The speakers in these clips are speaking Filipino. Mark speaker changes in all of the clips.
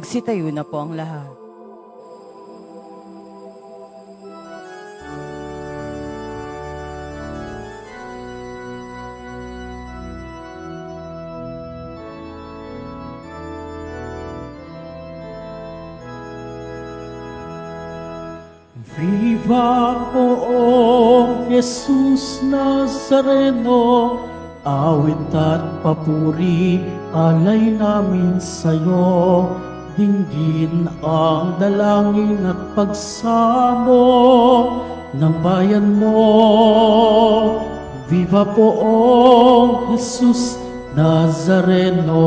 Speaker 1: Magsitayo na po ang lahat.
Speaker 2: Viva poong Jesus Nazareno, awit at papuri, alay namin sa'yo. Dinggin ang dalangin at pagsamo ng bayan mo. Viva poong Jesus Nazareno.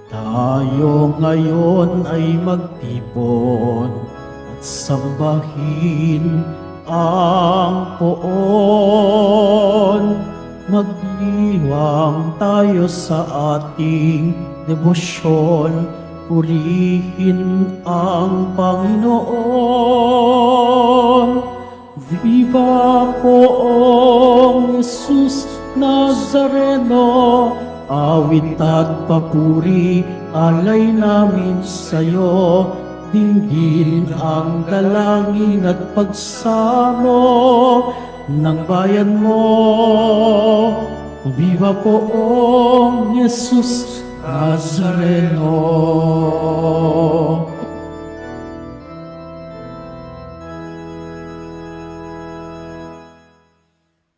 Speaker 2: Tayo ngayon ay magtipon at sambahin ang poon. Magdiwang tayo sa ating debosyon, purihin ang Panginoon. Viva poong Jesus Nazareno, awit at papuri, alay namin sa'yo. Dinggin ang dalangin at pagsamo ng bayan mo. Viva poong Jesus Nazareno.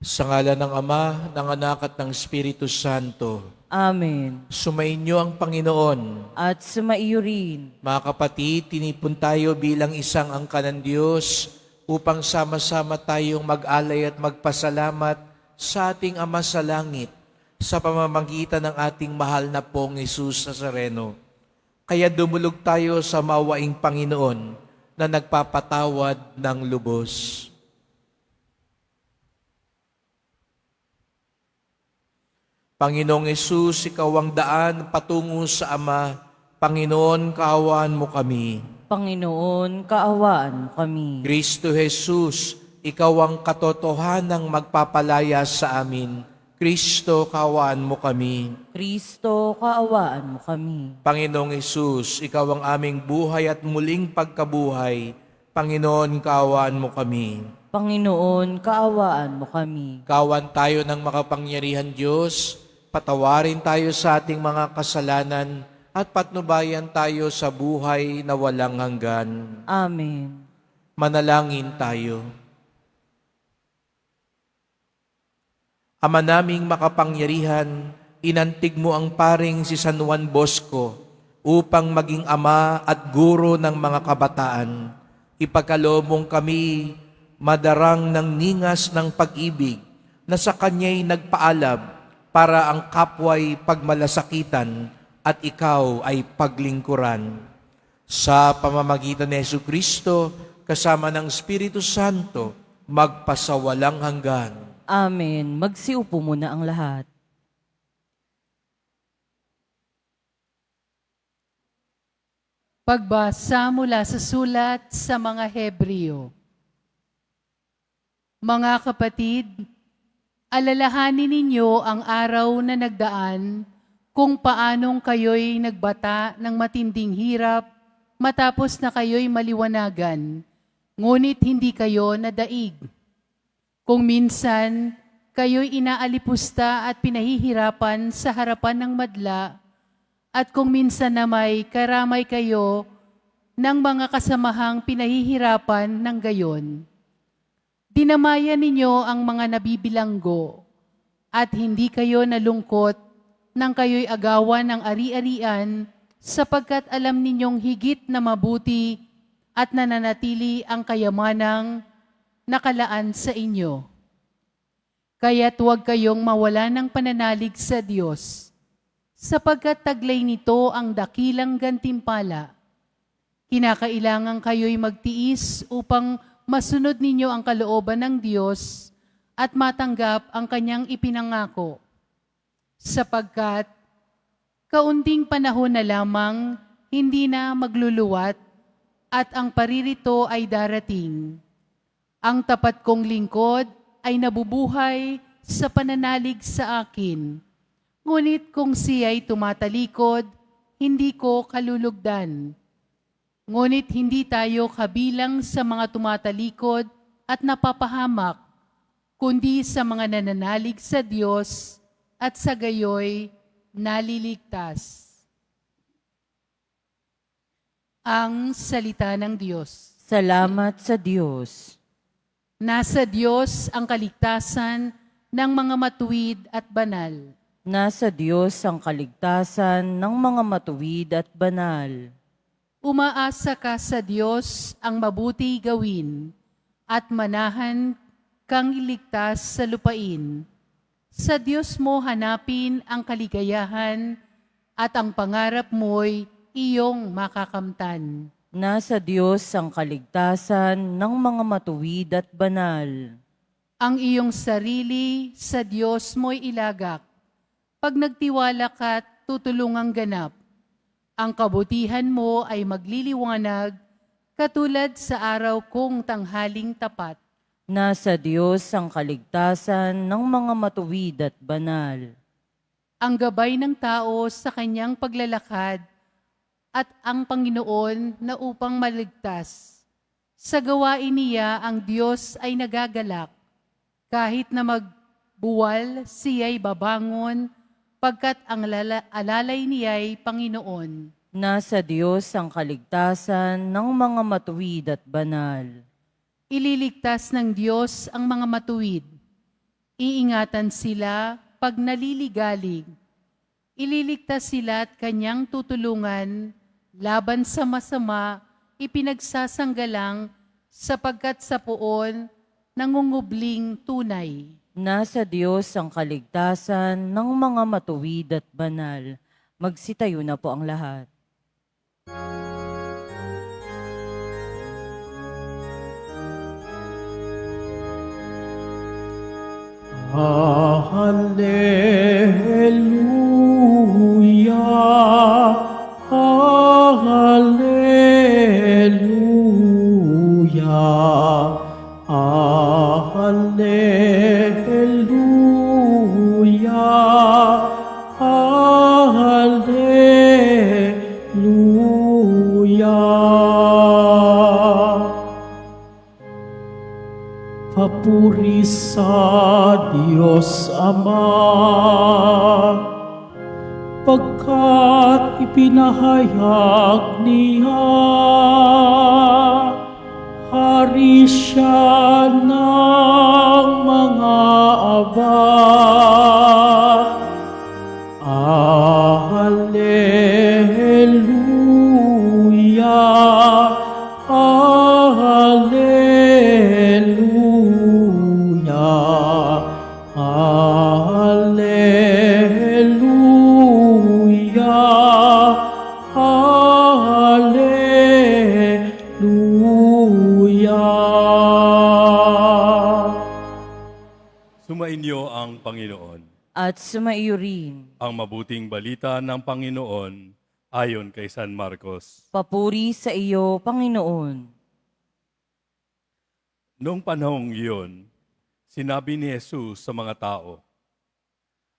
Speaker 3: Sa ngalan ng Ama, ng Anak at ng Espiritu Santo.
Speaker 1: Amen.
Speaker 3: Sumainyo ang Panginoon.
Speaker 1: At sumaiyo rin.
Speaker 3: Mga kapatid, tinipon tayo bilang isang angka ng Diyos upang sama-sama tayong mag-alay at magpasalamat sa ating Ama sa Langit sa pamamagitan ng ating mahal na pong Jesus Nazareno. Kaya dumulog tayo sa mawaing Panginoon na nagpapatawad ng lubos. Panginoong Yesus, Ikaw ang daan patungo sa Ama. Panginoon, kaawaan mo kami.
Speaker 1: Panginoon, kaawaan mo kami.
Speaker 3: Kristo Jesus, Ikaw ang katotohanang magpapalaya sa amin. Kristo, kaawaan mo kami.
Speaker 1: Kristo, kaawaan mo kami.
Speaker 3: Panginoong Yesus, Ikaw ang aming buhay at muling pagkabuhay. Panginoon, kaawaan mo kami.
Speaker 1: Panginoon, kaawaan mo kami.
Speaker 3: Kawan tayo ng makapangyarihan Diyos, patawarin tayo sa ating mga kasalanan at patnubayan tayo sa buhay na walang hanggan.
Speaker 1: Amen.
Speaker 3: Manalangin tayo. Ama naming makapangyarihan, inantig mo ang paring si San Juan Bosco upang maging ama at guro ng mga kabataan. Ipagkaloob mong kami madarang ng ningas ng pag-ibig na sa kanya'y nagpaalab para ang kapwa'y pagmalasakitan at ikaw ay paglingkuran. Sa pamamagitan ni Jesucristo, kasama ng Espiritu Santo, magpasawalang hanggan.
Speaker 1: Amen. Magsiupo muna ang lahat.
Speaker 4: Pagbasa mula sa sulat sa mga Hebreo. Mga kapatid, alalahanin ninyo ang araw na nagdaan kung paanong kayo'y nagbata ng matinding hirap matapos na kayo'y maliwanagan, ngunit hindi kayo nadaig. Kung minsan kayo'y inaalipusta at pinahihirapan sa harapan ng madla, at kung minsan na may karamay kayo ng mga kasamahang pinahihirapan ng gayon. Dinamayan ninyo ang mga nabibilanggo at hindi kayo nalungkot nang kayo'y agawan ng ari-arian sapagkat alam ninyong higit na mabuti at nananatili ang kayamanang nakalaan sa inyo. Kaya't huwag kayong mawala ng pananalig sa Diyos sapagkat taglay nito ang dakilang gantimpala. Kinakailangan kayo'y magtiis upang masunod ninyo ang kalooban ng Diyos at matanggap ang kanyang ipinangako. Sapagkat kaunting panahon na lamang hindi na magluluwat at ang paririto ay darating. Ang tapat kong lingkod ay nabubuhay sa pananalig sa akin. Ngunit kung siya'y tumatalikod, hindi ko kalulugdan. Ngunit hindi tayo kabilang sa mga tumatalikod at napapahamak, kundi sa mga nananalig sa Diyos at sa gayoy naliligtas. Ang salita ng Diyos.
Speaker 1: Salamat sa Diyos.
Speaker 4: Nasa Diyos ang kaligtasan ng mga matuwid at banal.
Speaker 1: Nasa Diyos ang kaligtasan ng mga matuwid at banal.
Speaker 4: Umaasa ka sa Diyos ang mabuti gawin at manahan kang iligtas sa lupain. Sa Diyos mo hanapin ang kaligayahan at ang pangarap mo'y iyong makakamtan.
Speaker 1: Nasa Diyos ang kaligtasan ng mga matuwid at banal.
Speaker 4: Ang iyong sarili sa Diyos mo'y ilagak. Pag nagtiwala ka, tutulungang ganap. Ang kabutihan mo ay magliliwanag katulad sa araw kong tanghaling tapat.
Speaker 1: Nasa Diyos ang kaligtasan ng mga matuwid at banal.
Speaker 4: Ang gabay ng tao sa kanyang paglalakad at ang Panginoon na upang maligtas. Sa gawain niya ang Diyos ay nagagalak. Kahit na magbuwal, siya'y babangon, pagkat ang alalay niya'y Panginoon.
Speaker 1: Nasa Diyos ang kaligtasan ng mga matuwid at banal.
Speaker 4: Ililigtas ng Diyos ang mga matuwid. Iingatan sila pag naliligalig. Ililigtas sila at kanyang tutulungan laban sa masama, ipinagsasanggalang sapagkat sa poon nangungubling tunay.
Speaker 1: Nasa Diyos ang kaligtasan ng mga matuwid at banal. Magsitayo na po ang lahat.
Speaker 2: Hallelujah, Hallelujah, Hallelujah, Hallelujah. Papuri sa Diyos Ama, pagkat ipinahayag niya, hari siya ng mga aba. Hallelujah, Hallelujah, Hallelujah, Hallelujah.
Speaker 5: Sumainyo ang Panginoon.
Speaker 1: At sumaiyo rin.
Speaker 5: Ang mabuting balita ng Panginoon ayon kay San Marcos.
Speaker 1: Papuri sa iyo, Panginoon.
Speaker 5: Noong panahong iyon, sinabi ni Jesus sa mga tao,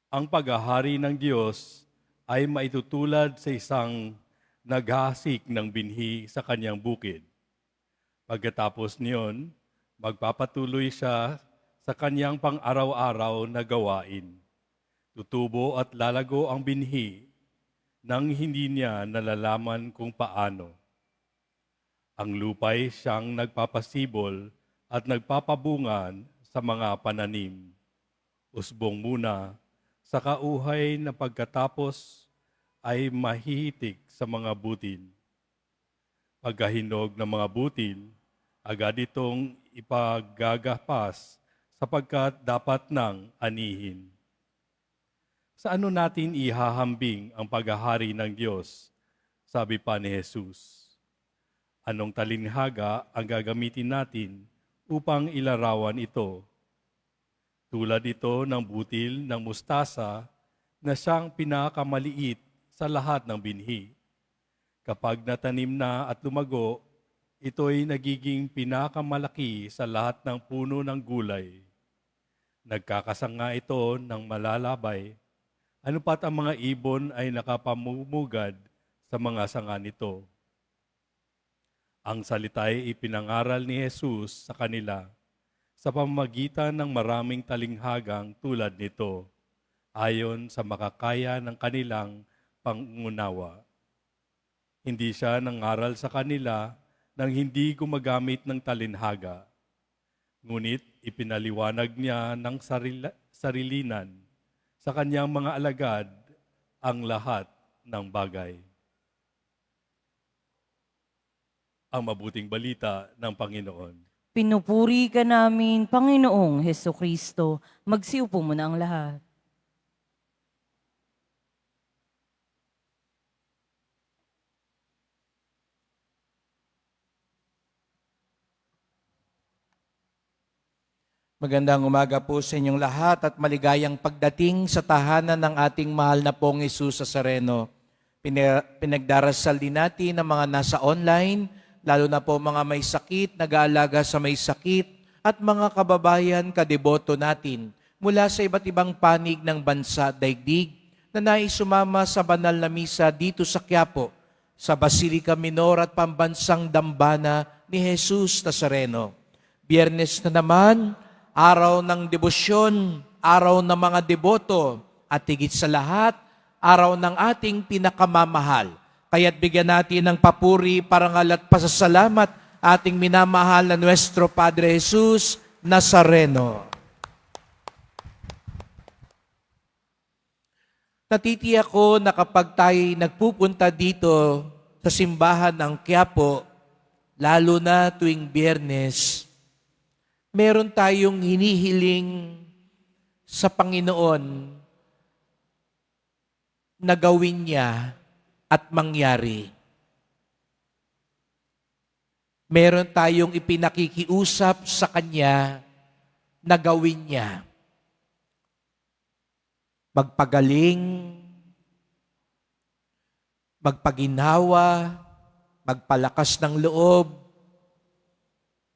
Speaker 5: ang paghahari ng Diyos ay maitutulad sa isang naghasik ng binhi sa kanyang bukid. Pagkatapos niyon, magpapatuloy siya sa kanyang pang-araw-araw na gawain. Tutubo at lalago ang binhi nang hindi niya nalalaman kung paano. Ang lupay siyang nagpapasibol at nagpapabungan sa mga pananim. Usbong muna, sa kauhay na pagkatapos ay mahihitik sa mga butil. Pagkahinog ng mga butil, agad itong ipagagapas sapagkat dapat nang anihin. Sa ano natin ihahambing ang paghahari ng Diyos? Sabi pa ni Jesus. Anong talinhaga ang gagamitin natin upang ilarawan ito? Tulad ito ng butil ng mustasa na siyang pinakamaliit sa lahat ng binhi. Kapag natanim na at lumago, ito'y nagiging pinakamalaki sa lahat ng puno ng gulay. Nagkakasanga ito ng malalabay, ano pat ang mga ibon ay nakapamumugad sa mga sanga nito. Ang salita ay ipinangaral ni Jesus sa kanila sa pamamagitan ng maraming talinghagang tulad nito, ayon sa makakaya ng kanilang pangunawa. Hindi siya nangaral sa kanila nang hindi gumagamit ng talinhaga, ngunit ipinaliwanag niya ng sarilinan sa kanyang mga alagad ang lahat ng bagay. Ang mabuting balita ng Panginoon.
Speaker 1: Pinupuri ka namin, Panginoong Hesukristo. Magsiupo mo na ang lahat.
Speaker 3: Magandang umaga po sa inyong lahat at maligayang pagdating sa tahanan ng ating mahal na pong Jesus Nazareno. Pinagdarasal din natin ang mga nasa online, lalo na po mga may sakit, nag-aalaga sa may sakit, at mga kababayan kadeboto natin mula sa iba't ibang panig ng bansa at daigdig na nais sumama sa banal na misa dito sa Quiapo, sa Basilica Minor at Pambansang Dambana ni Jesus Nazareno. Biyernes na naman, araw ng debosyon, araw ng mga deboto, at higit sa lahat, araw ng ating pinakamamahal. Kaya't bigyan natin ng papuri, parangal at pasasalamat ating minamahal na Nuestro Padre Jesus Nazareno. Natitiyak ko na kapag tayo nagpupunta dito sa simbahan ng Quiapo, lalo na tuwing Biyernes, meron tayong hinihiling sa Panginoon na gawin niya at mangyari. Meron tayong ipinakikiusap sa Kanya na gawin niya. Magpagaling, magpaginhawa, magpalakas ng loob,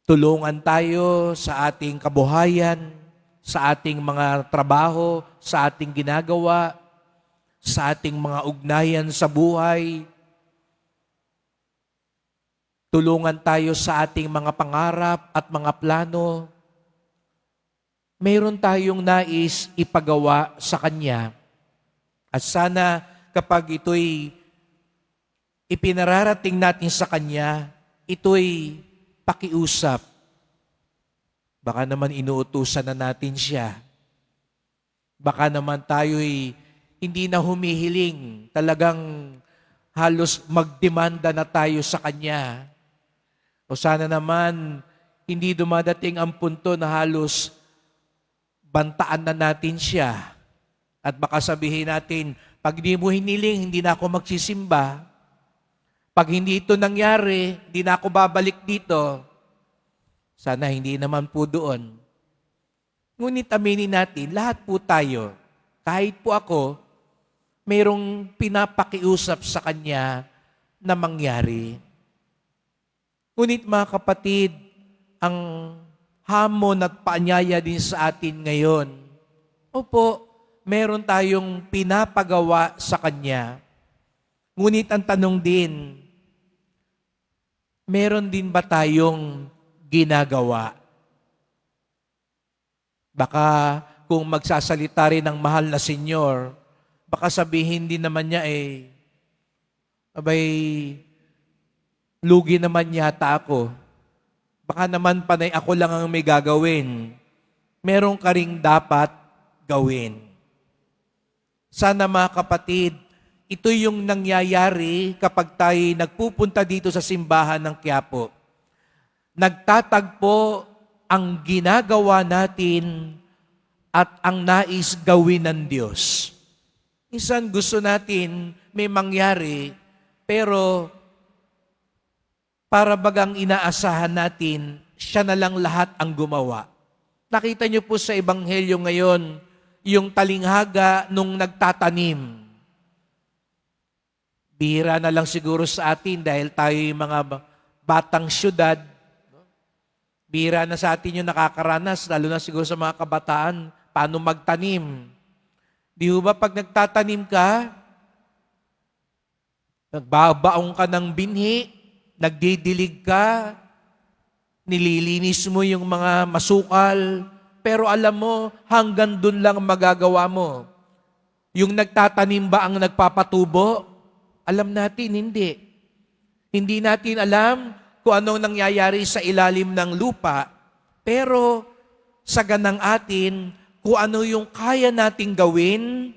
Speaker 3: tulungan tayo sa ating kabuhayan, sa ating mga trabaho, sa ating ginagawa, sa ating mga ugnayan sa buhay. Tulungan tayo sa ating mga pangarap at mga plano. Mayroon tayong nais ipagawa sa Kanya. At sana kapag ito'y ipinararating natin sa Kanya, ito'y pakiusap. Baka naman inuutusan na natin siya. Baka naman tayo'y hindi na humihiling. Talagang halos magdemanda na tayo sa Kanya. O sana naman hindi dumadating ang punto na halos bantaan na natin siya. At baka sabihin natin, pag di mo hiniling, hindi na ako magsisimba. Pag hindi ito nangyari, hindi na ako babalik dito. Sana hindi naman po doon. Ngunit aminin natin, lahat po tayo, kahit po ako, mayroong pinapakiusap sa Kanya na mangyari. Ngunit mga kapatid, ang hamon at paanyaya din sa atin ngayon, opo, meron tayong pinapagawa sa Kanya. Ngunit ang tanong din, meron din ba tayong ginagawa? Baka kung magsasalita rin ng mahal na Senyor, baka sabihin din naman niya abay, lugi naman yata ako. Baka naman panay ako lang ang may gagawin. Meron ka ring dapat gawin. Sana mga kapatid, ito yung nangyayari kapag tayo nagpupunta dito sa simbahan ng Quiapo. Nagtatagpo ang ginagawa natin at ang nais gawin ng Diyos. Minsan gusto natin may mangyari, pero para bagang inaasahan natin, siya na lang lahat ang gumawa. Nakita niyo po sa Ebanghelyo ngayon, yung talinghaga nung nagtatanim. Bihira na lang siguro sa atin dahil tayo yung mga batang syudad. Bihira na sa atin yung nakakaranas, lalo na siguro sa mga kabataan, paano magtanim. Di ba pag nagtatanim ka, nagbabaong ka ng binhi, nagdidilig ka, nililinis mo yung mga masukal, pero alam mo, hanggang dun lang magagawa mo. Yung nagtatanim ba ang nagpapatubo? Alam natin, hindi. Hindi natin alam kung anong nangyayari sa ilalim ng lupa, pero sa ganang atin, kung ano yung kaya nating gawin,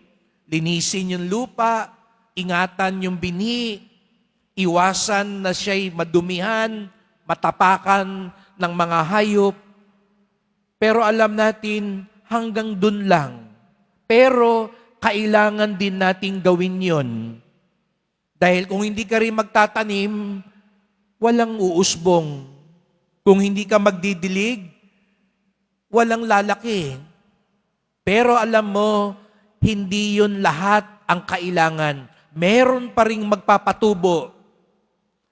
Speaker 3: linisin yung lupa, ingatan yung binhi, iwasan na siya'y madumihan, matapakan ng mga hayop. Pero alam natin, hanggang dun lang. Pero kailangan din nating gawin yon. Dahil kung hindi ka rin magtatanim, walang uusbong. Kung hindi ka magdidilig, walang lalaki. Pero alam mo, hindi yun lahat ang kailangan. Meron pa ring magpapatubo.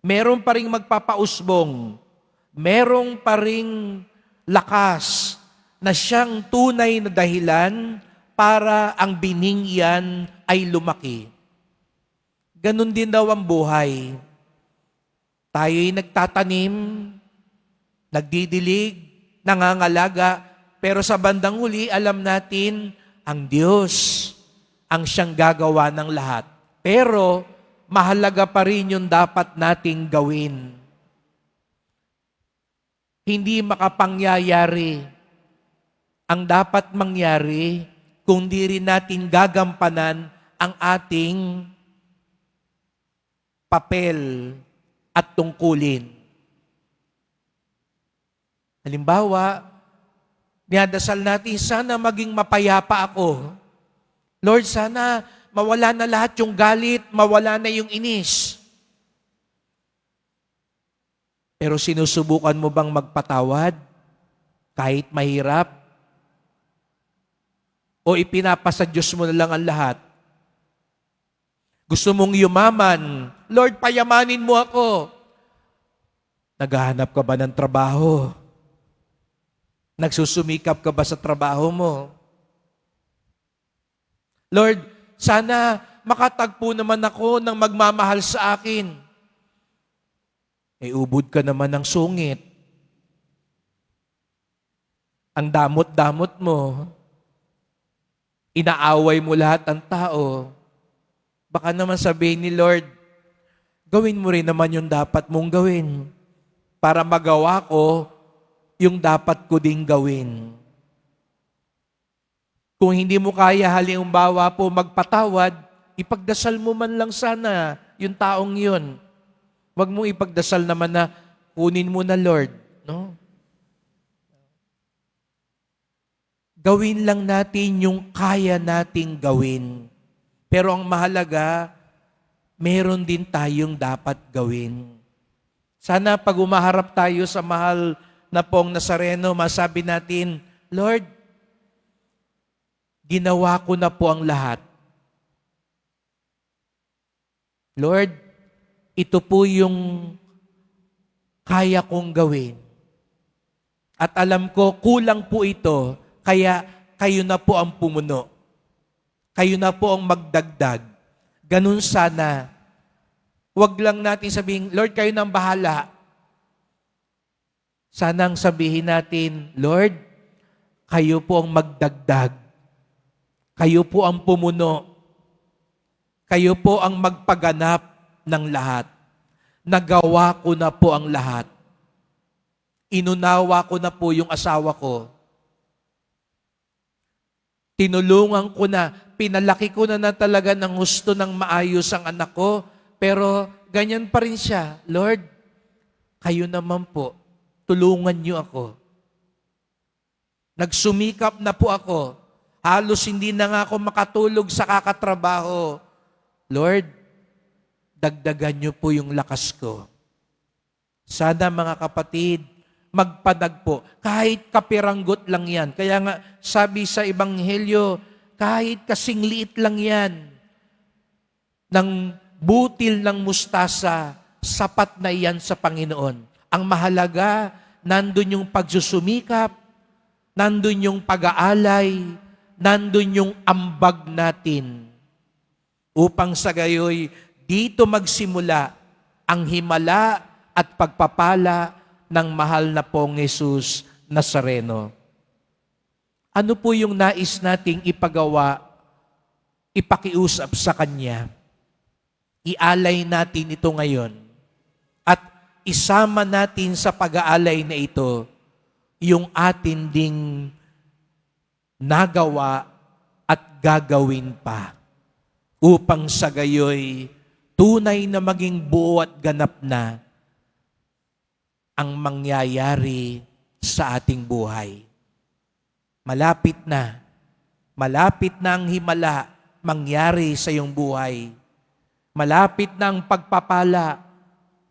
Speaker 3: Meron pa ring magpapausbong. Meron pa ring lakas na siyang tunay na dahilan para ang bining iyan ay lumaki. Ganon din daw ang buhay. Tayo'y nagtatanim, nagdidilig, nangangalaga, pero sa bandang huli, alam natin, ang Diyos ang siyang gagawa ng lahat. Pero, mahalaga pa rin yung dapat nating gawin. Hindi makapangyayari ang dapat mangyari kung di rin natin gagampanan ang ating papel at tungkulin. Halimbawa, dinadasal natin, sana maging mapayapa ako. Lord, sana mawala na lahat yung galit, mawala na yung inis. Pero sinusubukan mo bang magpatawad kahit mahirap? O ipinapasa Diyos mo na lang ang lahat? Gusto mong yumaman, Lord, payamanin mo ako. Naghahanap ka ba ng trabaho? Nagsusumikap ka ba sa trabaho mo? Lord, sana makatagpo naman ako ng magmamahal sa akin. Ubod ka naman ng sungit. Ang damot-damot mo. Inaaway mo lahat ng tao. Baka naman sabihin ni Lord, gawin mo rin naman yung dapat mong gawin para magawa ko yung dapat ko ding gawin. Kung hindi mo kaya halimbawa po magpatawad, ipagdasal mo man lang sana yung taong yun. Huwag mong ipagdasal naman na kunin mo na Lord. No? Gawin lang natin yung kaya nating gawin. Pero ang mahalaga, meron din tayong dapat gawin. Sana pag umaharap tayo sa mahal na pong Nazareno, masabi natin, Lord, ginawa ko na po ang lahat. Lord, ito po yung kaya kong gawin. At alam ko, kulang po ito, kaya kayo na po ang pumuno. Kayo na po ang magdagdag. Ganun sana. Huwag lang natin sabihin, Lord, kayo nang bahala. Sanang sabihin natin, Lord, kayo po ang magdagdag. Kayo po ang pumuno. Kayo po ang magpaganap ng lahat. Nagawa ko na po ang lahat. Inunawa ko na po yung asawa ko. Tinulungan ko na, pinalaki ko na talaga ng gusto ng maayos ang anak ko, pero ganyan pa rin siya. Lord, kayo naman po, tulungan niyo ako. Nagsumikap na po ako. Halos hindi na nga ako makatulog sa kakatrabaho. Lord, dagdagan niyo po yung lakas ko. Sana mga kapatid, magpadagpo. Kahit kapiranggot lang yan. Kaya nga, sabi sa Ebanghelyo, kahit kasing liit lang yan, ng butil ng mustasa, sapat na yan sa Panginoon. Ang mahalaga, nandun yung pagsusumikap, nandun yung pag-aalay, nandun yung ambag natin upang sa gayoy dito magsimula ang himala at pagpapala ng mahal na pong Jesus Nazareno. Ano po yung nais nating ipagawa, ipakiusap sa Kanya? Ialay natin ito ngayon at isama natin sa pag-aalay na ito yung atin ding nagawa at gagawin pa upang sa gayoy tunay na maging buo at ganap na ang mangyayari sa ating buhay. Malapit na ang himala mangyari sa iyong buhay. Malapit na ang pagpapala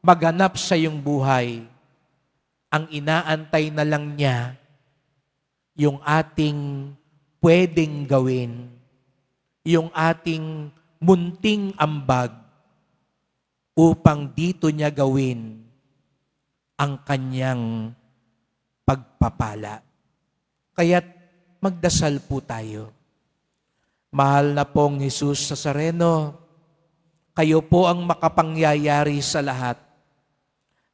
Speaker 3: maganap sa iyong buhay. Ang inaantay na lang niya yung ating pwedeng gawin, yung ating munting ambag upang dito niya gawin ang kanyang pagpapala. Kaya't magdasal po tayo. Mahal na pong Jesus Nazareno, kayo po ang makapangyayari sa lahat.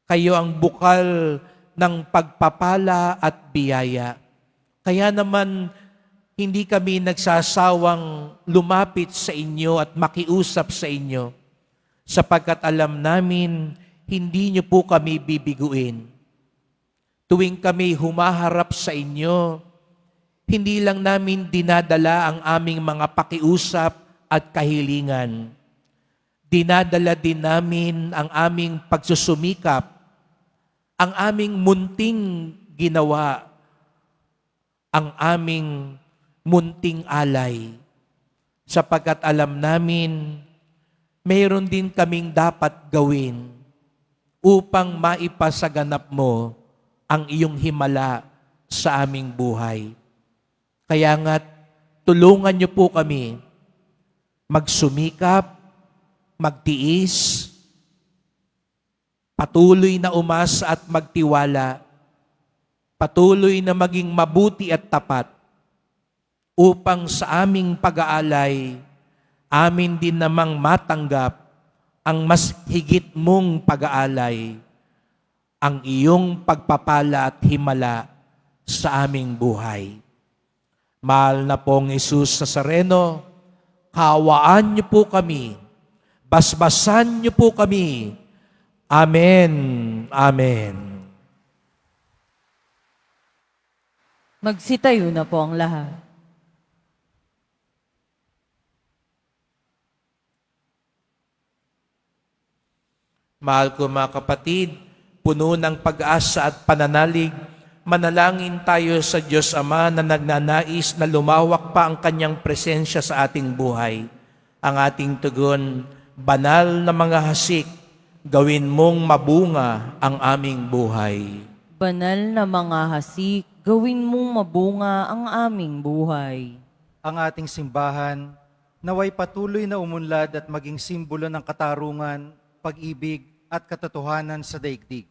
Speaker 3: Kayo ang bukal ng pagpapala at biyaya. Kaya naman, hindi kami nagsasawang lumapit sa inyo at makiusap sa inyo, sapagkat alam namin, hindi niyo po kami bibiguin. Tuwing kami humaharap sa inyo, hindi lang namin dinadala ang aming mga pakiusap at kahilingan. Dinadala din namin ang aming pagsusumikap, ang aming munting ginawa, ang aming munting alay, sapagkat alam namin, mayroon din kaming dapat gawin upang maipasaganap mo ang iyong himala sa aming buhay. Kaya nga't tulungan niyo po kami magsumikap, magtiis, patuloy na umasa at magtiwala, patuloy na maging mabuti at tapat, upang sa aming pag-aalay, amin din namang matanggap ang mas higit mong pag-aalay, ang iyong pagpapala at himala sa aming buhay. Mahal na pong Jesus Nazareno, kawaan niyo po kami, basbasan niyo po kami. Amen. Amen.
Speaker 1: Magsitayo na po ang lahat.
Speaker 3: Mahal ko mga kapatid, puno ng pag-asa at pananalig, manalangin tayo sa Diyos Ama na nagnanais na lumawak pa ang Kanyang presensya sa ating buhay. Ang ating tugon, banal na mga hasik, gawin mong mabunga ang aming buhay.
Speaker 1: Banal na mga hasik, gawin mong mabunga ang aming buhay.
Speaker 6: Ang ating simbahan, naway patuloy na umunlad at maging simbolo ng katarungan, pag-ibig at katotohanan sa daigdig.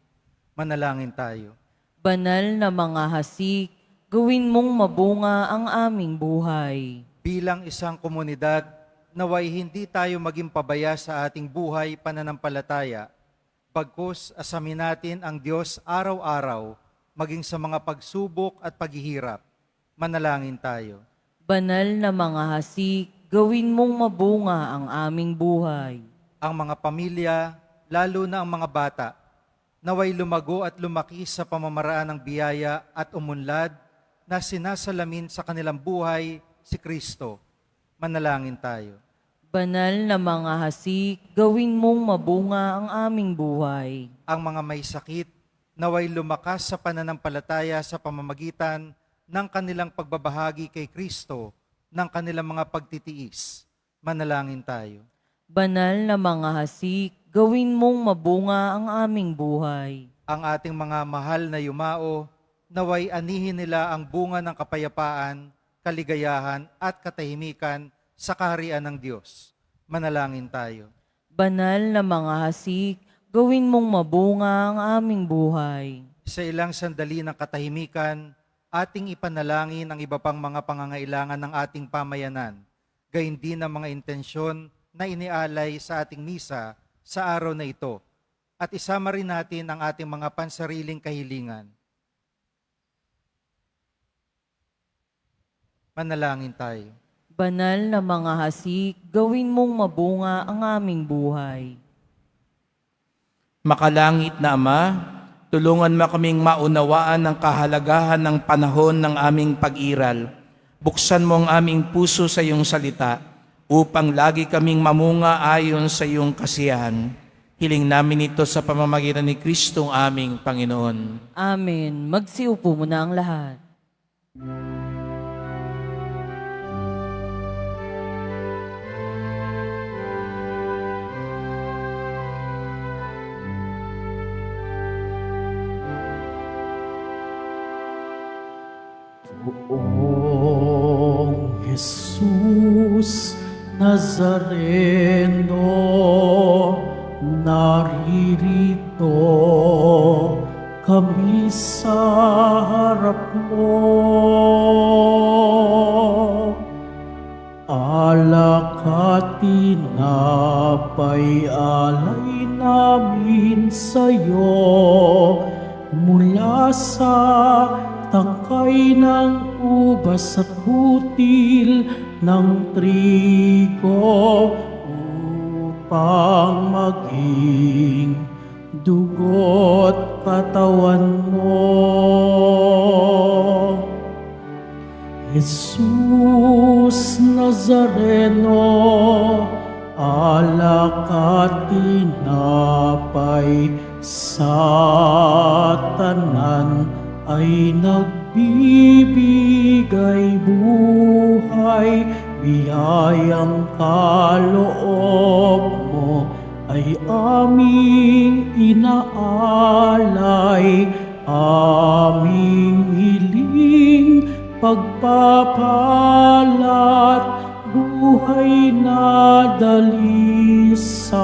Speaker 6: Manalangin tayo.
Speaker 1: Banal na mga hasik, gawin mong mabunga ang aming buhay.
Speaker 6: Bilang isang komunidad, naway hindi tayo maging pabaya sa ating buhay pananampalataya, bagkus asamin natin ang Diyos araw-araw, maging sa mga pagsubok at paghihirap. Manalangin tayo.
Speaker 1: Banal na mga hasik, gawin mong mabunga ang aming buhay.
Speaker 6: Ang mga pamilya, lalo na ang mga bata, naway lumago at lumaki sa pamamaraan ng biyaya at umunlad na sinasalamin sa kanilang buhay si Kristo. Manalangin tayo.
Speaker 1: Banal na mga hasik, gawin mong mabunga ang aming buhay.
Speaker 6: Ang mga may sakit, naway lumakas sa pananampalataya sa pamamagitan ng kanilang pagbabahagi kay Kristo, ng kanilang mga pagtitiis. Manalangin tayo.
Speaker 1: Banal na mga hasik, gawin mong mabunga ang aming buhay.
Speaker 6: Ang ating mga mahal na yumao, naway anihin nila ang bunga ng kapayapaan, kaligayahan at katahimikan sa kaharian ng Diyos. Manalangin tayo.
Speaker 1: Banal na mga hasik, gawin mong mabunga ang aming buhay.
Speaker 6: Sa ilang sandali ng katahimikan, ating ipanalangin ang iba pang mga pangangailangan ng ating pamayanan, gayon din ang mga intensyon na inialay sa ating misa sa araw na ito. At isama rin natin ang ating mga pansariling kahilingan. Manalangin tayo.
Speaker 1: Banal na mga hasik, gawin mong mabunga ang aming buhay.
Speaker 3: Makalangit na Ama, tulungan mo kaming maunawaan ang kahalagahan ng panahon ng aming pag-iral. Buksan mo ang aming puso sa iyong salita upang lagi kaming mamunga ayon sa iyong kasiyahan. Hiling namin ito sa pamamagitan ni Kristong aming Panginoon.
Speaker 1: Amen. Magsiupo muna ang lahat.
Speaker 2: Poong Jesus Nazareno, naririto kami sa harap mo. Alak at tinapay alay namin sa'yo mula sa tangkay ng ubas at butil ng trigo upang maging dugo't katawan mo. Jesus Nazareno, alak at tinapay sa tanan ay nagbibigay buhay, biyayang kaloob mo ay aming inaalay, aming hiling pagpapalat, buhay na dalisay.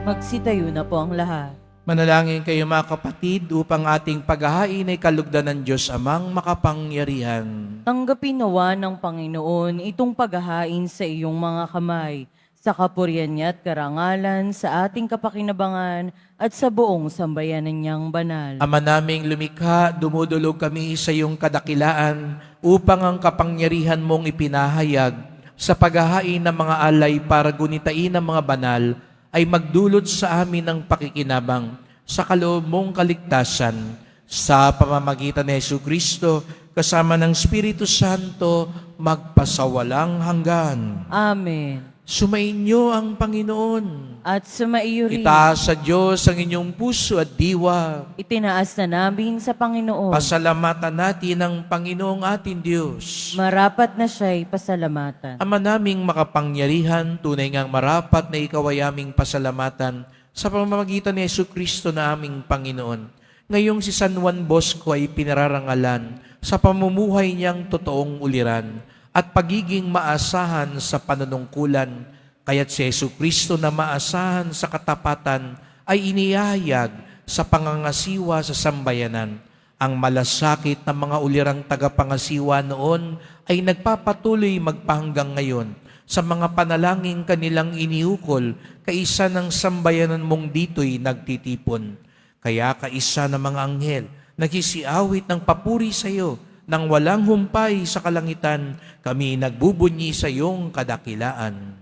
Speaker 1: Magsitayo na po ang lahat.
Speaker 3: Manalangin kayo mga kapatid upang ating paghahain ay kalugdan ng Diyos Amang makapangyarihan.
Speaker 1: Tanggapin nawa ng Panginoon itong paghahain sa iyong mga kamay, sa kapurihan niya at karangalan, sa ating kapakinabangan at sa buong sambayanan niyang banal.
Speaker 3: Ama naming lumikha, dumudulog kami sa iyong kadakilaan upang ang kapangyarihan mong ipinahayag sa paghahain ng mga alay para gunitain ang mga banal ay magdulot sa amin ng pakikinabang sa kaloob mong kaligtasan sa pamamagitan ni Jesucristo kasama ng Espiritu Santo magpasawalang hanggan.
Speaker 1: Amen.
Speaker 3: Sumainyo ang Panginoon.
Speaker 1: At sumaiyo rin,
Speaker 3: Itaas sa Diyos ang inyong puso at diwa.
Speaker 1: itinaas na namin sa Panginoon.
Speaker 3: Pasalamatan natin ang Panginoong ating Diyos.
Speaker 1: Marapat na siya'y pasalamatan.
Speaker 3: Ama naming makapangyarihan, tunay ngang marapat na ikaw ay aming pasalamatan sa pamamagitan ni Jesucristo na aming Panginoon. Ngayong si San Juan Bosco ay pinararangalan sa pamumuhay niyang totoong uliran at pagiging maasahan sa panunungkulan, kaya't si Jesucristo na maasahan sa katapatan ay inihayag sa pangangasiwa sa sambayanan. Ang malasakit ng mga ulirang tagapangasiwa noon ay nagpapatuloy magpahanggang ngayon sa mga panalangin kanilang iniukol, kaisa ng sambayanan mong dito'y nagtitipon. Kaya kaisa ng mga anghel, nagsisiawit ng papuri sa iyo, nang walang humpay sa kalangitan, kami nagbubunyi sa iyong kadakilaan.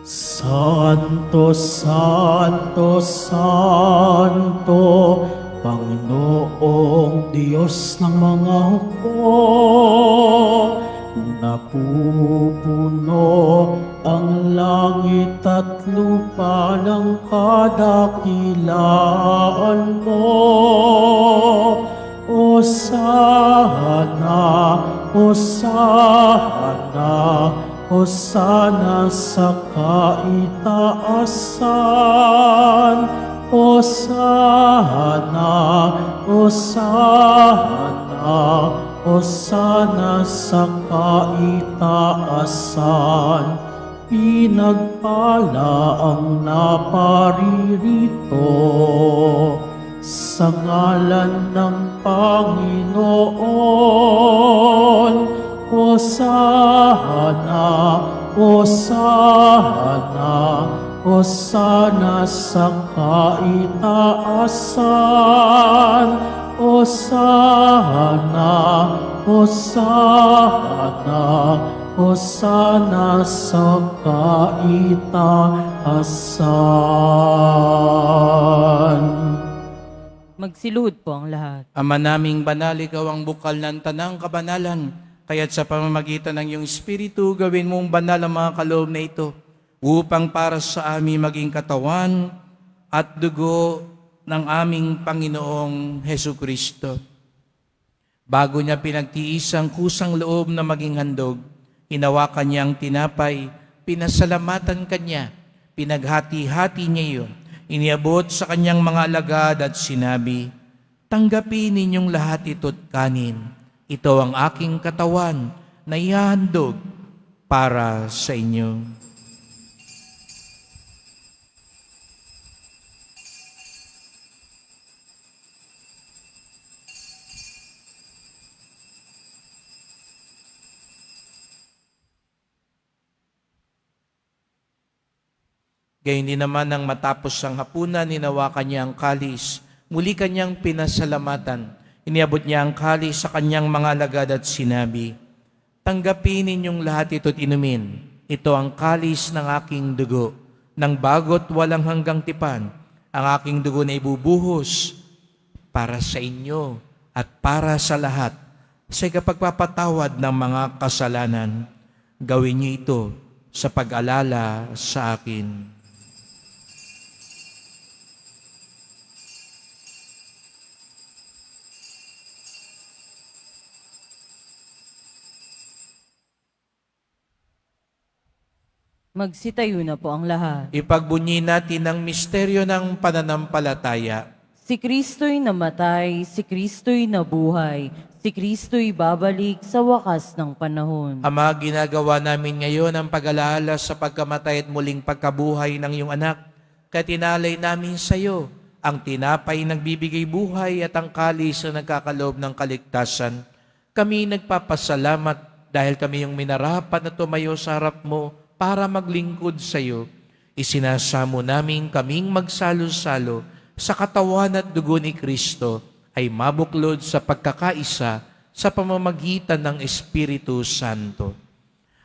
Speaker 2: Santo, Santo, Santo, Panginoong Diyos ng mga hukbo, napupuno ang langit at lupa ng kadakilaan mo. Hosana, Hosana, Hosana sa kaitaasan. Hosana, Hosana, Hosana sa kaitaasan. pinagpala ang naparirito sa ngalan ng Panginoon. Hosana, Hosana, Hosana sa kaitaasan. Hosana, Hosana, Hosana sa kaitaasan.
Speaker 1: Magsiluhod po ang lahat.
Speaker 3: Ama naming banal, ikaw ang bukal ng tanang kabanalan, kaya't sa pamamagitan ng iyong Espiritu, gawin mong banal ang mga kaloob na ito, upang para sa amin maging katawan at dugo ng aming Panginoong Hesu Kristo. Bago niya pinagtiis ang kusang loob na maging handog, hinawakan niya ang tinapay, pinasalamatan kanya, pinaghati-hati niya iyon, iniabot sa kanyang mga alagad at sinabi, "Tanggapin ninyong lahat ito't kanin. Ito ang aking katawan na ihahandog para sa inyo." Gayon din naman nang matapos ang hapunan, hinawakan niya ang kalis. Muli kanyang pinasalamatan. Iniabot niya ang kalis sa kanyang mga alagad at sinabi, "Tanggapin ninyong lahat ito't inumin. Ito ang kalis ng aking dugo, ng bago't walang hanggang tipan. Ang aking dugo na ibubuhos para sa inyo at para sa lahat sa ikapagpapatawad ng mga kasalanan. Gawin niyo ito sa pag-alala sa akin."
Speaker 1: Magsitayo na po ang lahat.
Speaker 3: Ipagbunyi natin ang misteryo ng pananampalataya.
Speaker 1: Si Kristo'y namatay, si Kristo'y nabuhay, si Kristo'y babalik sa wakas ng panahon.
Speaker 3: Ama, ginagawa namin ngayon ang pag-alaala sa pagkamatay at muling pagkabuhay ng iyong anak. Kaya tinalay namin sa iyo ang tinapay nagbibigay buhay at ang kalis na nagkakaloob ng kaligtasan. Kami nagpapasalamat dahil kami yung minarapat na tumayo sa harap mo para maglingkod sa iyo. Isinasamo namin kaming magsalo-salo sa katawan at dugo ni Kristo ay mabuklod sa pagkakaisa sa pamamagitan ng Espiritu Santo.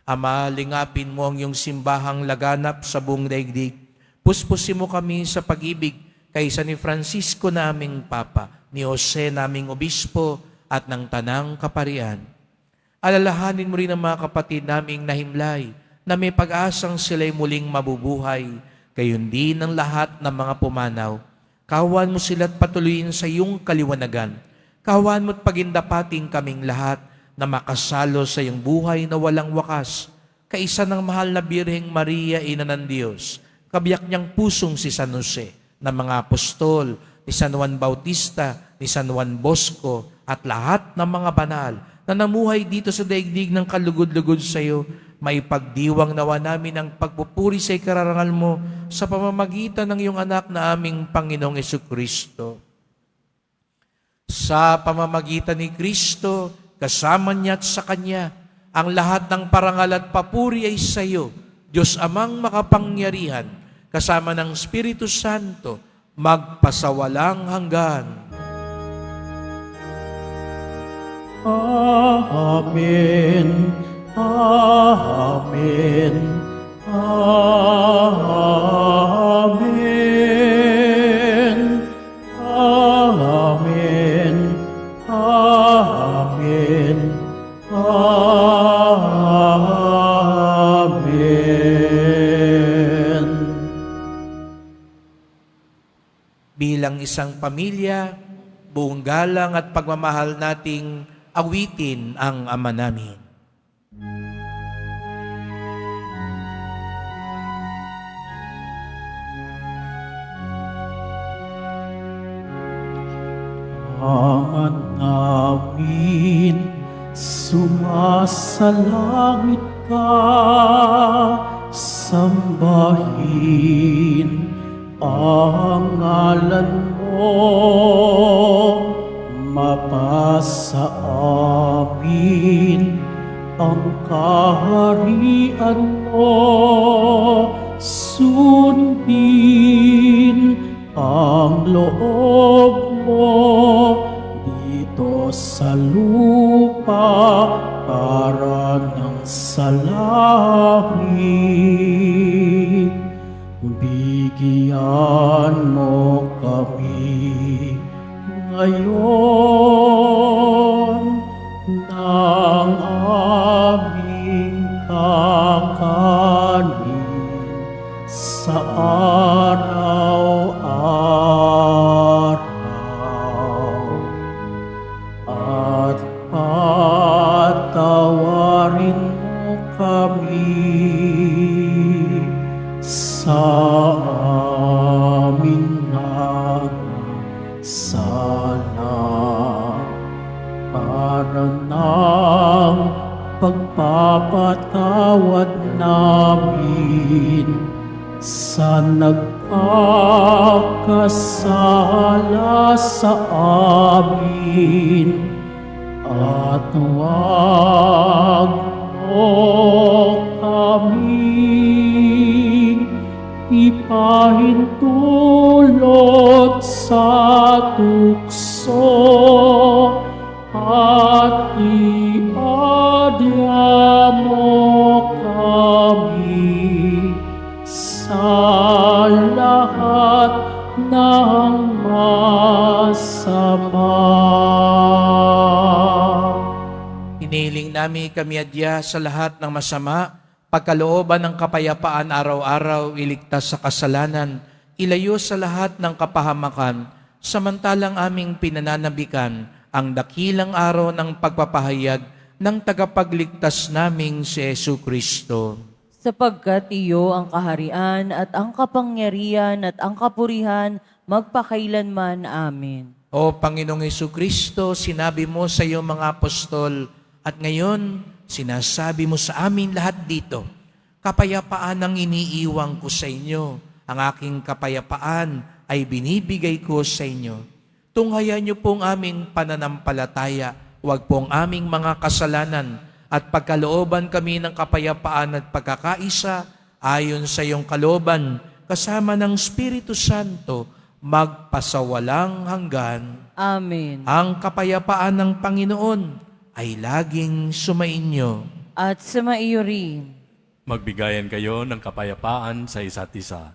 Speaker 3: Ama, lingapin mo ang iyong simbahang laganap sa buong daigdig. Puspusin mo kami sa pag-ibig kaysa ni Francisco na aming Papa, ni Jose naming Obispo at ng Tanang Kaparian. Alalahanin mo rin ang mga kapatid naming nahimlay na may pag-asang sila'y muling mabubuhay, gayon din ang lahat ng mga pumanaw. Kawan mo sila't patuloyin sa iyong kaliwanagan. Kawan mo't pagindapating kaming lahat na makasalo sa iyong buhay na walang wakas. Kaisa ng mahal na Birheng Maria, Ina ng Diyos, kabiyak niyang pusong si San Jose, ng mga apostol, ni San Juan Bautista, ni San Juan Bosco, at lahat ng mga banal na namuhay dito sa daigdig ng kalugod-lugod sa iyo, maipagdiwang nawa namin ang pagpupuri sa ikararangal mo sa pamamagitan ng iyong anak na aming Panginoong Jesucristo. Sa pamamagitan ni Kristo, kasama niya at sa Kanya, ang lahat ng parangal at papuri ay sa iyo, Diyos Amang makapangyarihan, kasama ng Espiritu Santo, magpasawalang hanggan.
Speaker 2: Amen. Amen. Amen. Amen. Amen. Amen.
Speaker 3: Bilang isang pamilya, buong galang at pagmamahal nating awitin ang Ama namin.
Speaker 2: Ama namin, sumasalangit ka, sambahin ang ngalan mo, mapasa amin ang kaharian mo, sundin ang loob mo dito sa lupa para ng sa langit. Bigyan mo kami ngayon ng aming kakanin sa araw-araw, at patawarin mo kami sa aming mga sala, para ng pagpapatawad namin sa nagkakasala sa amin, at huwag mo kaming ipahintulot sa tukso, at iadya mo kami sa lahat ng masama.
Speaker 3: Hinihiling namin kami adya sa lahat ng masama, pagkalooban ng kapayapaan araw-araw, iligtas sa kasalanan, ilayo sa lahat ng kapahamakan, samantalang aming pinananabikan ang dakilang araw ng pagpapahayag ng tagapagligtas naming si Jesu Kristo.
Speaker 1: Sapagkat iyo ang kaharian at ang kapangyarihan at ang kapurihan magpakailanman. Amen.
Speaker 3: O Panginoong Jesu Kristo, sinabi mo sa iyong mga apostol, at ngayon sinasabi mo sa amin lahat dito, kapayapaan ang iniiwang ko sa inyo, ang aking kapayapaan ay binibigay ko sa inyo. Tunghayan niyo pong aming pananampalataya, huwag pong aming mga kasalanan, at pagkalooban kami ng kapayapaan at pagkakaisa ayon sa iyong kalooban, kasama ng Espiritu Santo, magpasawalang hanggan.
Speaker 1: Amen.
Speaker 3: Ang kapayapaan ng Panginoon ay laging sumainyo.
Speaker 1: At sumaiyo rin.
Speaker 5: Magbigayan kayo ng kapayapaan sa isa't isa.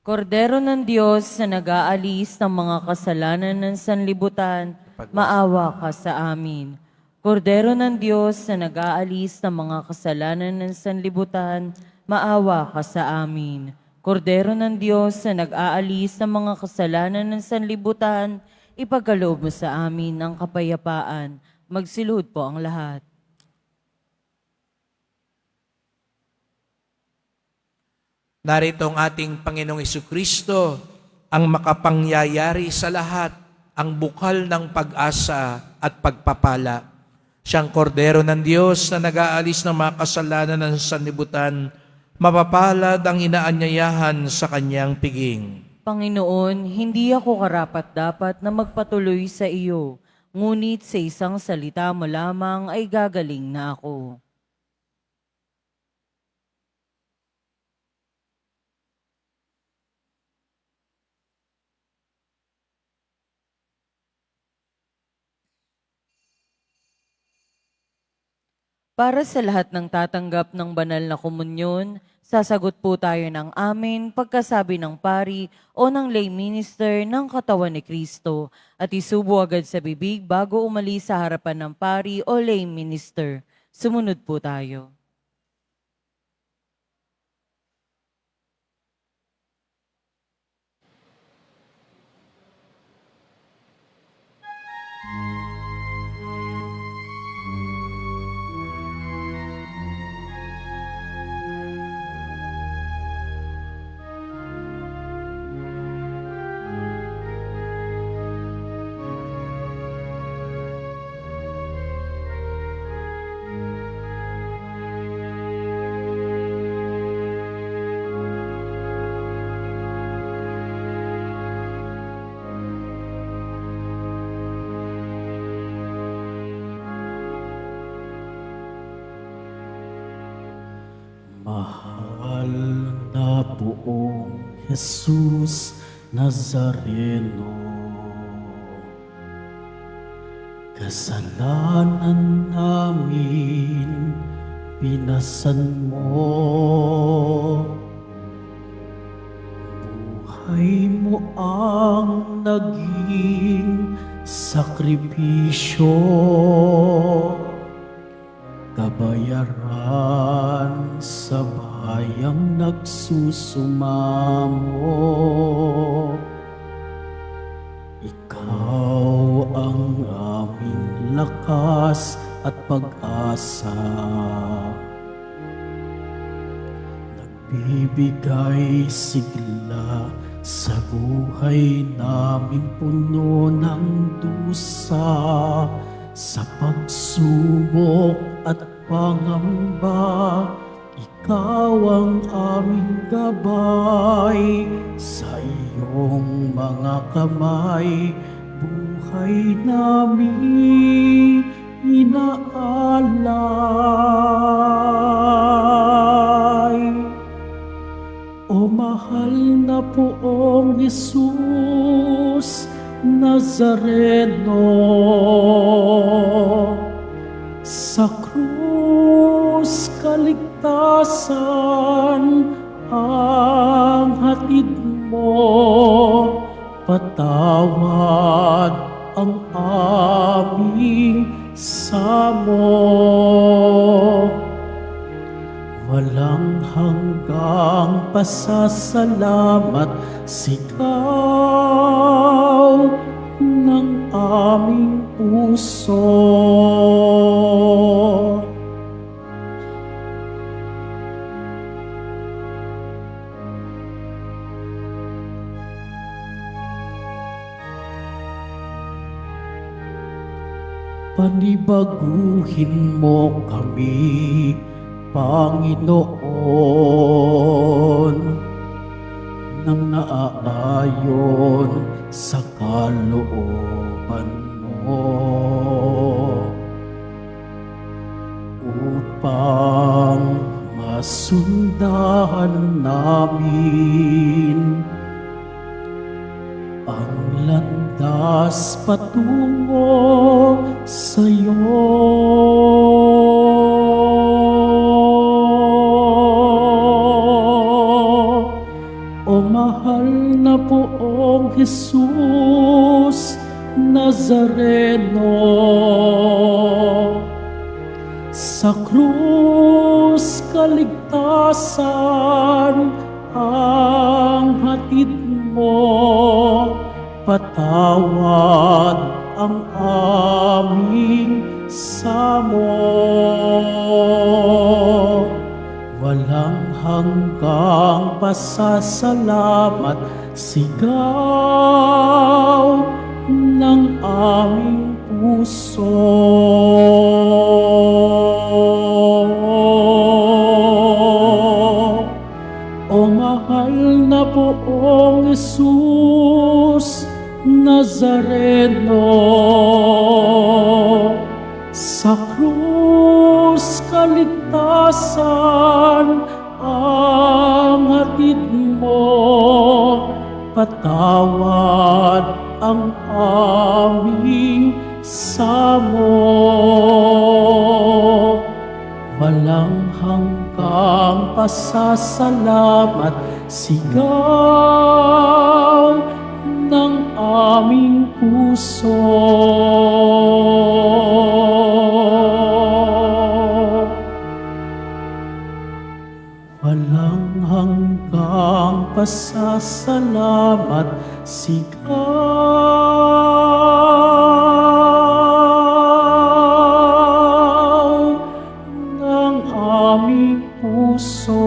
Speaker 1: Kordero ng Diyos na nag-aalis ng mga kasalanan ng sanlibutan, maawa ka sa amin. Kordero ng Diyos na nag-aalis ng mga kasalanan ng sanlibutan, maawa ka sa amin. Kordero ng Diyos na nag-aalis ng mga kasalanan ng sanlibutan, ipagkaloob mo sa amin ang kapayapaan. Magsilhod po ang lahat.
Speaker 3: Narito ang ating Panginoong Jesucristo, ang makapangyayari sa lahat, ang bukal ng pag-asa at pagpapala. Siyang kordero ng Diyos na nag-aalis ng mga kasalanan ng sanlibutan, mapapalad ang inaanyayahan sa kanyang piging.
Speaker 1: Panginoon, hindi ako karapat-dapat na magpatuloy sa iyo, ngunit sa isang salita mo lamang ay gagaling na ako. Para sa lahat ng tatanggap ng banal na komunyon, sasagot po tayo ng amen pagkasabi ng pari o ng lay minister ng katawan ni Kristo at isubo agad sa bibig bago umalis sa harapan ng pari o lay minister. Sumunod po tayo.
Speaker 2: Jesus Nazareno. Kasalanan namin pinasan mo, buhay mo ang naging sakripisyo, kabayaran sa bayang nagsusumamo. Ikaw ang aming lakas at pag-asa, nagbibigay sigla sa buhay naming puno ng dusa. Sa pagsubok at pangamba, ikaw ang aming gabay. Sa iyong mga kamay, buhay namin inaalay. O mahal na Poong Jesus Nazareno, sa krus kaligtasan ang hatid mo, patawad ang aming samo. Walang hanggang pasasalamat, sigaw ng aming puso. Panibaguhin mo kami, Panginoon, nang naaayon sa kalooban mo, upang masundahan namin ang landas patungo sa'yo. O mahal na Poong Jesus Nazareno, sa krus kaligtasan ang hatid mo, patawad ang aming samo. Walang hanggang pasasalamat, sigaw ng aming puso. O mahal na Poong Jesus Nazareno, sa krus kaligtasan ang hatid mo, patawad ang aming samo. Walang hanggang pasasalamat, sigaw ng aming puso. Walang hanggang pasasalamat, sigaw ng aming puso.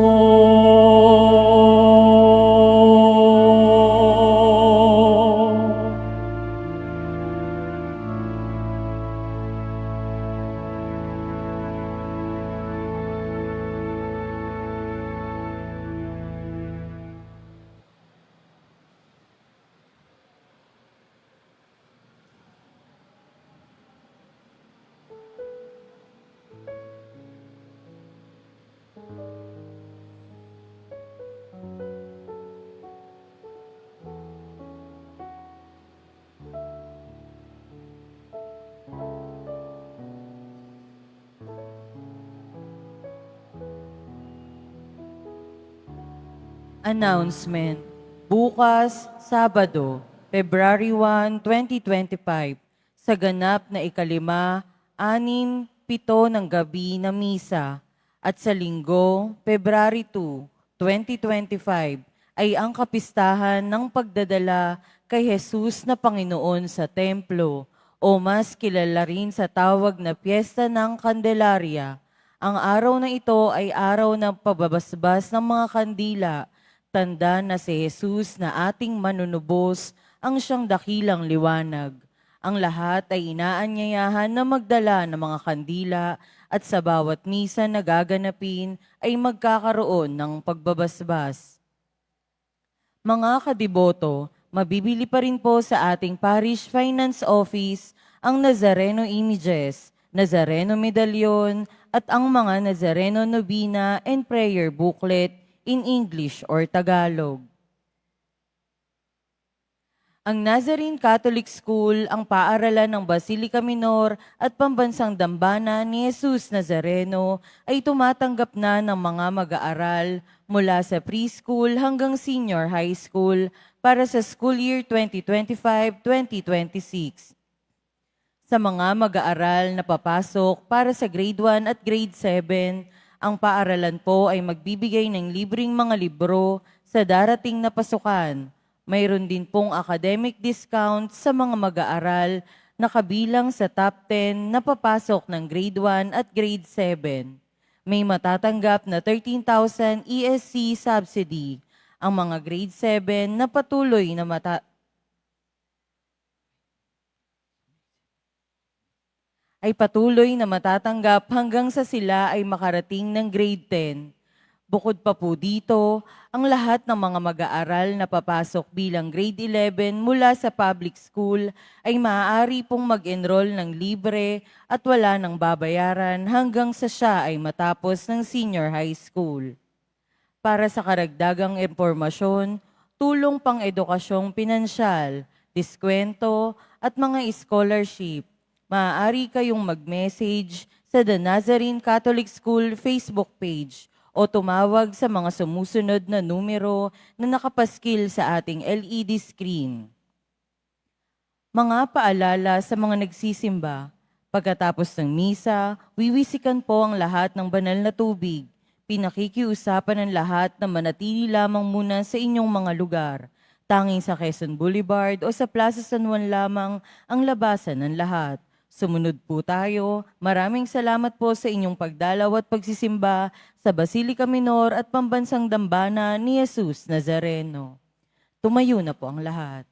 Speaker 1: Announcement. Bukas, Sabado, February 1, 2025, sa ganap na 5, 6, 7 ng gabi na misa, at sa Linggo, February 2, 2025, ay ang kapistahan ng pagdadala kay Jesus na Panginoon sa templo, o mas kilala rin sa tawag na Piyesta ng Candelaria. Ang araw na ito ay araw ng pababasbas ng mga kandila, tanda na si Jesus na ating manunubos ang siyang dakilang liwanag. Ang lahat ay inaanyayahan na magdala ng mga kandila at sa bawat misa na gaganapin ay magkakaroon ng pagbabasbas. Mga kadiboto, mabibili pa rin po sa ating Parish Finance Office ang Nazareno Images, Nazareno Medallion, at ang mga Nazareno Novena and Prayer Booklet in English or Tagalog. Ang Nazarene Catholic School ang paaralan ng Basilica Minor at Pambansang Dambana ni Jesus Nazareno ay tumatanggap na ng mga mag-aaral mula sa preschool hanggang senior high school para sa school year 2025-2026. Sa mga mag-aaral na papasok para sa grade 1 at grade 7, ang paaralan po ay magbibigay ng libreng mga libro sa darating na pasukan. Mayroon din pong academic discount sa mga mag-aaral na kabilang sa top 10 na papasok ng grade 1 at grade 7. May matatanggap na 13,000 ESC subsidy. Ang mga grade 7 na patuloy na matatanggap hanggang sa sila ay makarating ng grade 10. Bukod pa po dito, ang lahat ng mga mag-aaral na papasok bilang grade 11 mula sa public school ay maaari pong mag-enroll ng libre at wala nang babayaran hanggang sa siya ay matapos ng senior high school. Para sa karagdagang impormasyon, tulong pang edukasyong pinansyal, diskwento at mga scholarship, maaari kayong mag-message sa The Nazarene Catholic School Facebook page o tumawag sa mga sumusunod na numero na nakapaskil sa ating LED screen. Mga paalala sa mga nagsisimba. Pagkatapos ng misa, wiwisikan po ang lahat ng banal na tubig. Pinakikiusapan ng lahat na manatili lamang muna sa inyong mga lugar. Tanging sa Quezon Boulevard o sa Plaza San Juan lamang ang labasan ng lahat. Sumunod po tayo. Maraming salamat po sa inyong pagdalaw at pagsisimba sa Basilica Minor at Pambansang Dambana ni Jesus Nazareno. Tumayo na po ang lahat.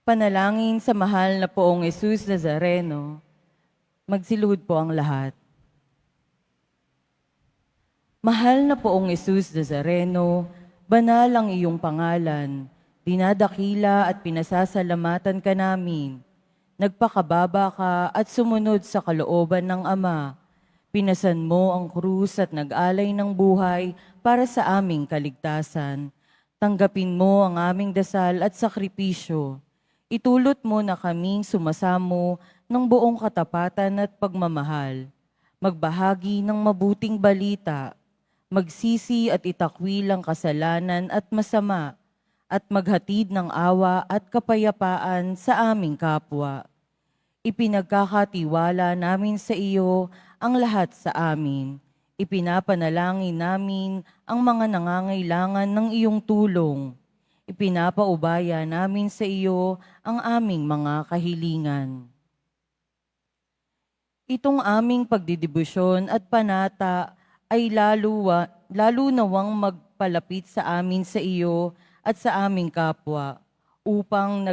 Speaker 1: Panalangin sa mahal na poong Jesus Nazareno. Magsiluhod po ang lahat. Mahal na poong Jesus Nazareno, banal ang iyong pangalan. Dinadakila at pinasasalamatan ka namin. Nagpakababa ka at sumunod sa kalooban ng Ama. Pinasan mo ang krus at nag-alay ng buhay para sa aming kaligtasan. Tanggapin mo ang aming dasal at sakripisyo. Itulot mo na kaming sumasamo ng buong katapatan at pagmamahal, magbahagi ng mabuting balita, magsisi at itakwil ang kasalanan at masama, at maghatid ng awa at kapayapaan sa aming kapwa. Ipinagkakatiwala namin sa iyo ang lahat sa amin. Ipinapanalangin namin ang mga nangangailangan ng iyong tulong. Ipinapaubaya namin sa iyo ang aming mga kahilingan. Itong aming pagdidibusyon at panata ay lalo nawang magpalapit sa amin sa iyo at sa aming kapwa, upang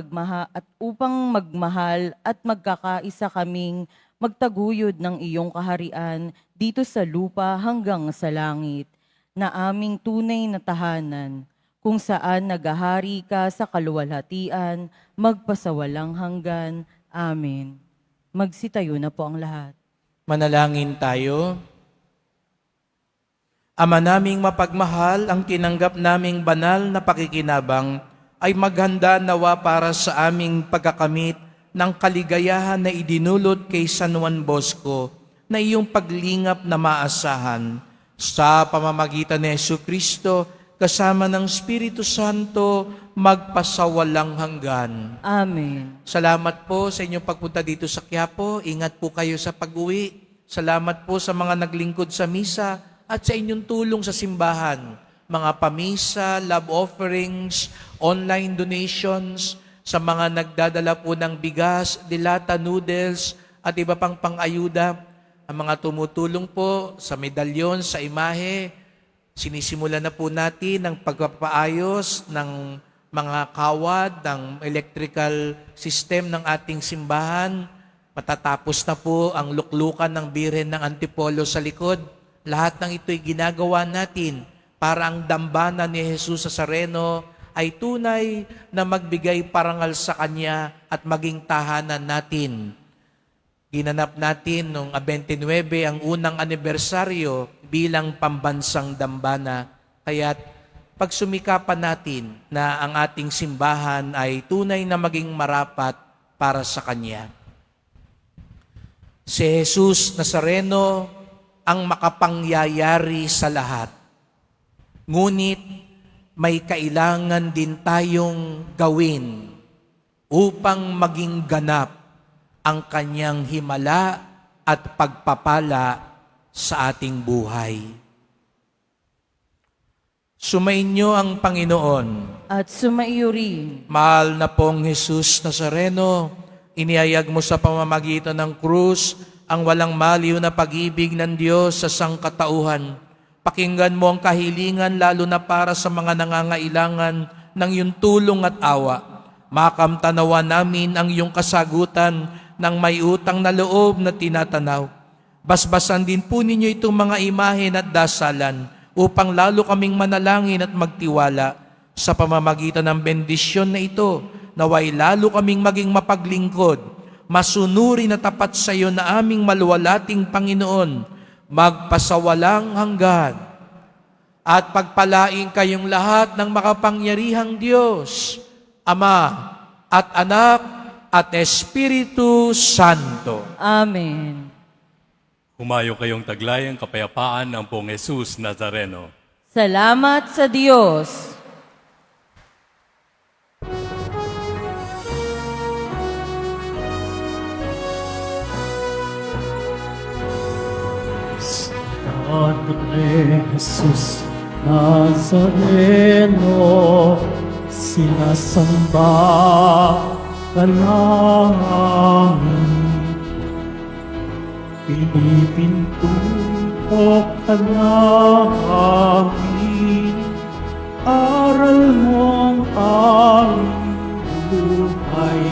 Speaker 1: magmahal at magkakaisa kaming magtaguyod ng iyong kaharian dito sa lupa hanggang sa langit, na aming tunay na tahanan, kung saan naghahari ka sa kaluwalhatian, magpasawalang hanggan. Amen. Magsitayo na po ang lahat.
Speaker 3: Manalangin tayo. Ama naming mapagmahal, ang tinanggap naming banal na pakikinabang ay maghanda nawa para sa aming pagkakamit ng kaligayahan na idinulot kay San Juan Bosco na iyong paglingap na maasahan sa pamamagitan ni Jesucristo kasama ng Espiritu Santo magpasawalang hanggan.
Speaker 1: Amen.
Speaker 3: Salamat po sa inyong pagpunta dito sa Quiapo. Ingat po kayo sa pag-uwi. Salamat po sa mga naglingkod sa misa at sa inyong tulong sa simbahan. Mga pamisa, love offerings, online donations, sa mga nagdadala po ng bigas, dilata, noodles, at iba pang pang-ayuda. Ang mga tumutulong po sa medalyon, sa imahe, sinisimula na po natin ang pagpapaayos ng mga kawad, ng electrical system ng ating simbahan. Matatapos na po ang luklukan ng Birhen ng Antipolo sa likod. Lahat ng ito'y ginagawa natin para ang dambana ni Jesus Nazareno ay tunay na magbigay parangal sa Kanya at maging tahanan natin. Ginanap natin noong 29 ang unang anibersaryo bilang pambansang dambana. Kaya't pagsumikapan natin na ang ating simbahan ay tunay na maging marapat para sa Kanya. Si Jesus Nazareno ang makapangyayari sa lahat. Ngunit may kailangan din tayong gawin upang maging ganap ang kanyang himala at pagpapala sa ating buhay. Sumainyo ang Panginoon.
Speaker 1: At sumaiyo rin.
Speaker 3: Mahal na pong Jesus Nazareno, inihayag mo sa pamamagitan ng krus ang walang maliw na pag-ibig ng Diyos sa sangkatauhan. Pakinggan mo ang kahilingan lalo na para sa mga nangangailangan ng iyong tulong at awa. Makamtanawa namin ang iyong kasagutan ng may utang na loob na tinatanaw. Basbasan din po ninyo itong mga imahen at dasalan upang lalo kaming manalangin at magtiwala sa pamamagitan ng bendisyon na ito, naway lalo kaming maging mapaglingkod, masunuri na tapat sa iyo na aming maluwalating Panginoon, magpasawalang hanggan. At pagpalain kayong lahat ng makapangyarihang Diyos, Ama at Anak at Espiritu Santo.
Speaker 1: Amen.
Speaker 5: Humayo kayong taglayang kapayapaan ng pong Jesus Nazareno.
Speaker 1: Salamat sa Diyos.
Speaker 2: Padre Jesus Nazareno, sinasamba ka namin. Pinipintuho ka namin, aral mo ang aming buhay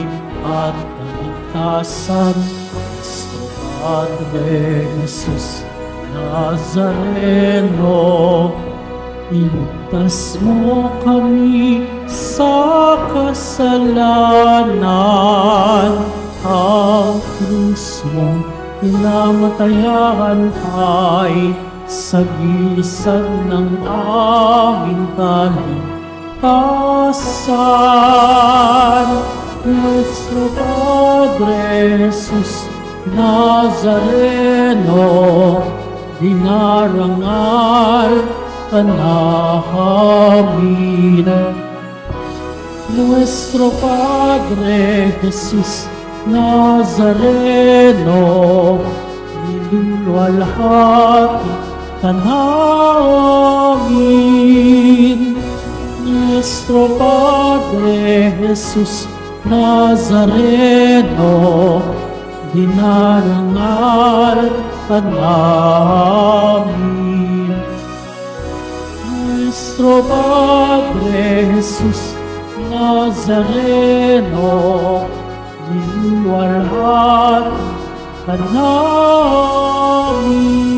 Speaker 2: at kaligtasan. Sa Padre Jesus Nazareno, iligtas mo kami sa kasalanan. Ang krus mong pinamatayan ay sagisag ng aming kaligtasan. Nuestro Padre Jesus Nazareno, dinarangal ka namin. Nuestro Padre Jesus Nazareno, niluluwalhati ka namin. Nuestro Padre Jesus Nazareno, dinarangal ka namin. Nuestro Padre Jesus Nazareno, niluluwalhati ka namin.